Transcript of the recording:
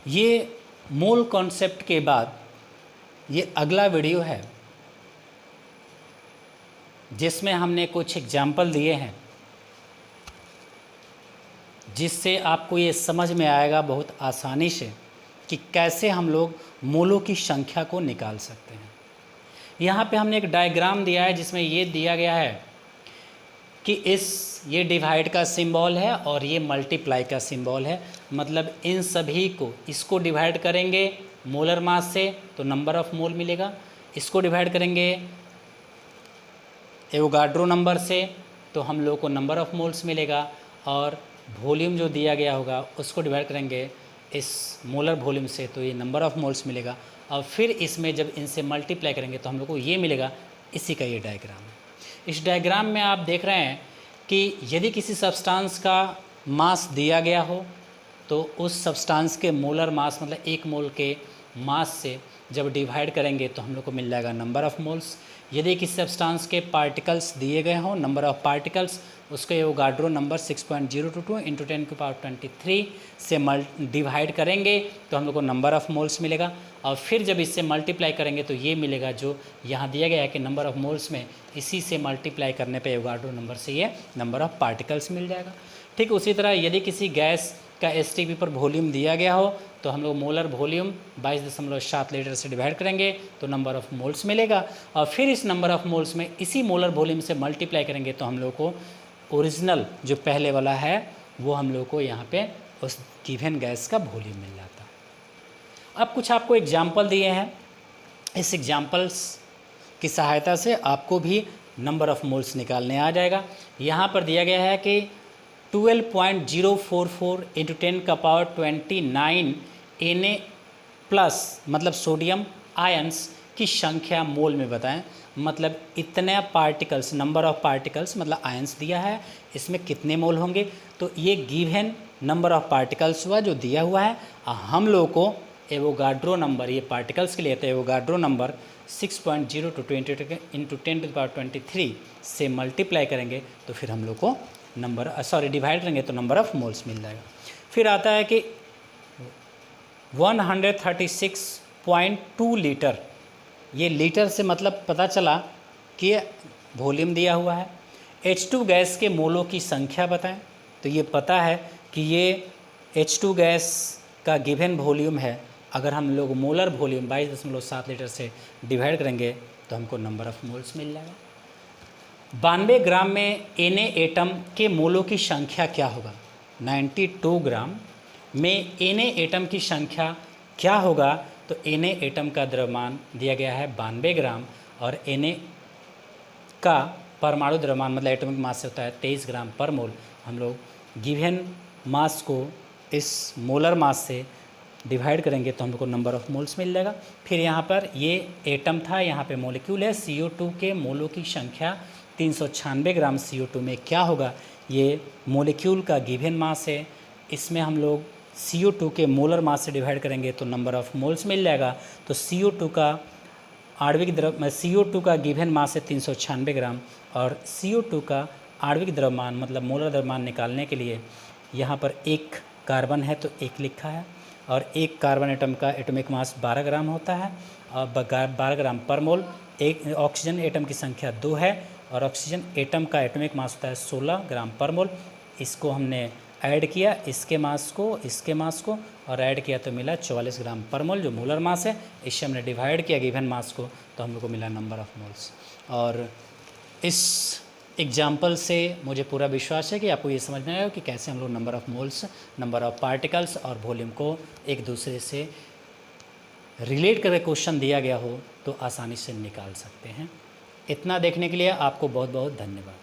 ये मूल कॉन्सेप्ट के बाद ये अगला वीडियो है जिसमें हमने कुछ एग्जाम्पल दिए हैं, जिससे आपको ये समझ में आएगा बहुत आसानी से कि कैसे हम लोग मूलों की संख्या को निकाल सकते हैं। यहाँ पे हमने एक डायग्राम दिया है जिसमें ये दिया गया है कि ये डिवाइड का सिंबल है और ये मल्टीप्लाई का सिंबल है। मतलब इन सभी को, इसको डिवाइड करेंगे मोलर मास से तो नंबर ऑफ मोल मिलेगा, इसको डिवाइड करेंगे एवोगाड्रो नंबर से तो हम लोग को नंबर ऑफ मोल्स मिलेगा, और वॉल्यूम जो दिया गया होगा उसको डिवाइड करेंगे इस मोलर वॉल्यूम से तो ये नंबर ऑफ मोल्स मिलेगा, और फिर इसमें जब इनसे मल्टीप्लाई करेंगे तो हम लोग को ये मिलेगा। इसी का ये डायग्राम है। इस डायग्राम में आप देख रहे हैं कि यदि किसी सब्सटेंस का मास दिया गया हो तो उस सब्सटेंस के मोलर मास मतलब एक मोल के मास से जब डिवाइड करेंगे तो हम लोग को मिल जाएगा नंबर ऑफ मोल्स। यदि किसी सब्सटेंस के पार्टिकल्स दिए गए हों, नंबर ऑफ पार्टिकल्स, उसको एवोगाड्रो नंबर 6.022 × 10⁻23 से डिवाइड करेंगे तो हम लोग को नंबर ऑफ मोल्स मिलेगा, और फिर जब इससे मल्टीप्लाई करेंगे तो ये मिलेगा जो यहाँ दिया गया है कि नंबर ऑफ मोल्स में इसी से मल्टीप्लाई करने पे एवोगाड्रो नंबर से ये नंबर ऑफ पार्टिकल्स मिल जाएगा। ठीक उसी तरह यदि किसी गैस का एसटीपी पर वॉल्यूम दिया गया हो तो हम लोग मोलर वॉल्यूम 22.7 लीटर से डिवाइड करेंगे तो नंबर ऑफ मोल्स मिलेगा, और फिर इस नंबर ऑफ मोल्स में इसी मोलर वॉल्यूम से मल्टीप्लाई करेंगे तो हम लोग को ओरिजिनल जो पहले वाला है वो हम लोग को यहाँ पे उस गिवन गैस का वॉल्यूम मिल जाता है। अब कुछ आपको एग्जाम्पल दिए हैं, इस एग्जाम्पल्स की सहायता से आपको भी नंबर ऑफ मोल्स निकालने आ जाएगा। यहाँ पर दिया गया है कि 12.044 × 10⁻29 Na+ मतलब सोडियम आयंस की संख्या मोल में बताएं। मतलब इतने पार्टिकल्स, नंबर ऑफ पार्टिकल्स मतलब आयंस दिया है, इसमें कितने मोल होंगे। तो ये गिवन नंबर ऑफ पार्टिकल्स हुआ जो दिया हुआ है, हम लोग को एवोगाड्रो नंबर, ये पार्टिकल्स के लिए तो एवोगाड्रो नंबर 6.022 × 10⁻23 से मल्टीप्लाई करेंगे तो फिर हम लोग को डिवाइड करेंगे तो नंबर ऑफ मोल्स मिल जाएगा। फिर आता है कि 136.2 लीटर, ये लीटर से मतलब पता चला कि वॉल्यूम दिया हुआ है। H2 गैस के मोलों की संख्या बताएं, तो ये पता है कि ये H2 गैस का गिवन वॉल्यूम है। अगर हम लोग मोलर वॉल्यूम 22.7 लीटर से डिवाइड करेंगे तो हमको नंबर ऑफ मोल्स मिल जाएगा। 92 ग्राम में Na एटम के मोलों की संख्या क्या होगा। 92 ग्राम में Na एटम की संख्या क्या होगा, तो Na एटम का द्रव्यमान दिया गया है 92 ग्राम, और Na का परमाणु द्रव्यमान मतलब एटॉमिक मास से होता है 23 ग्राम पर मोल। हम लोग गिवन मास को इस मोलर मास से डिवाइड करेंगे तो हम लोग को नंबर ऑफ मोल्स मिल जाएगा। फिर यहाँ पर ये एटम था, यहाँ पे मोलिक्यूल है। CO2 के मोलों की संख्या 396 ग्राम CO2 में क्या होगा, ये मोलिक्यूल का गिवन मास है। इसमें हम लोग CO2 के मोलर मास से डिवाइड करेंगे तो नंबर ऑफ मोल्स मिल जाएगा। तो CO2 का गिवन मास है 396 ग्राम, और CO2 का आणविक द्रव्यमान मतलब मोलर द्रव्यमान निकालने के लिए यहाँ पर एक कार्बन है तो एक लिखा है, और एक कार्बन एटम का एटॉमिक मास 12 ग्राम होता है और 12 ग्राम पर मोल। एक ऑक्सीजन एटम की संख्या 2 है और ऑक्सीजन एटम का एटॉमिक मास होता है 16 ग्राम पर मोल। इसको हमने ऐड किया, इसके मास को और ऐड किया तो मिला 44 ग्राम पर मोल जो मोलर मास है। इससे हमने डिवाइड किया गिवन मास को तो हम लोग को मिला नंबर ऑफ मोल्स। और इस एग्जाम्पल से मुझे पूरा विश्वास है कि आपको ये समझ में आएगा कि कैसे हम लोग number of moles, number of particles और वॉल्यूम को एक दूसरे से रिलेट करके क्वेश्चन दिया गया हो तो आसानी से निकाल सकते हैं। इतना देखने के लिए आपको बहुत बहुत धन्यवाद।